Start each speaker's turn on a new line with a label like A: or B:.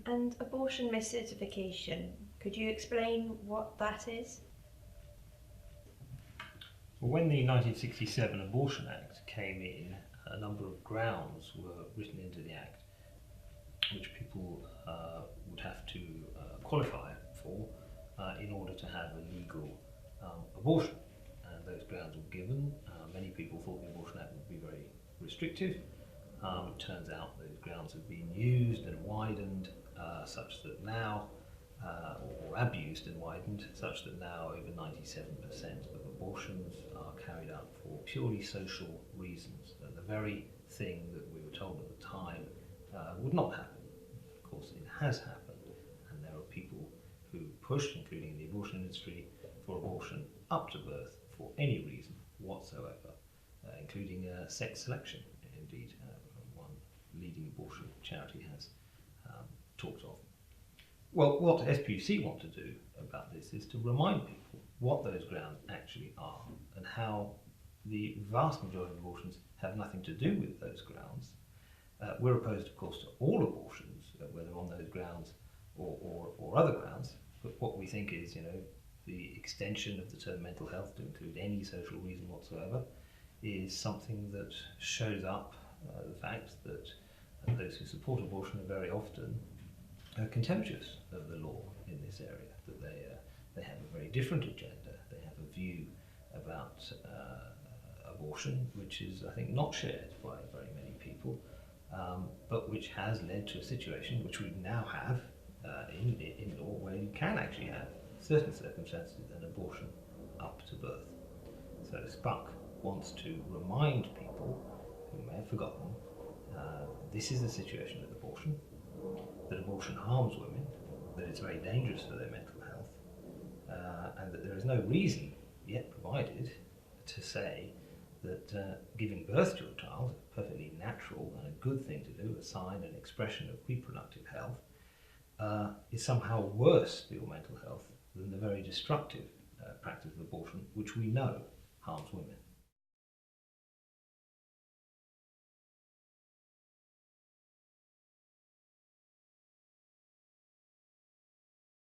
A: And abortion miscertification, could you explain what that is?
B: Well, when the 1967 Abortion Act came in, a number of grounds were written into the Act which people would have to qualify for in order to have a legal abortion. And those grounds were given. Many people thought the Abortion Act would be very restrictive. It turns out those grounds have been used and widened such that now, or abused and widened, such that now over 97% of abortions are carried out for purely social reasons. And the very thing that we were told at the time would not happen. Of course, it has happened, and there are people who push, including the abortion industry, for abortion up to birth for any reason whatsoever, including sex selection. Indeed, one leading abortion charity has talked of. Well, what SPUC want to do about this is to remind people what those grounds actually are and how the vast majority of abortions have nothing to do with those grounds. We're opposed, of course, to all abortions, whether on those grounds or other grounds, but what we think is, the extension of the term mental health to include any social reason whatsoever is something that shows up the fact that those who support abortion are very often contemptuous of the law in this area, that they have a very different agenda, they have a view about abortion which is, I think, not shared by very many people, but which has led to a situation which we now have in law where you can actually have certain circumstances an abortion up to birth. So SPUC wants to remind people who may have forgotten this is the situation with abortion, that abortion harms women, that it's very dangerous for their mental health, and that there is no reason yet provided to say that giving birth to a child is a perfectly natural and a good thing to do, a sign and expression of reproductive health, is somehow worse for your mental health than the very destructive practice of abortion, which we know harms women.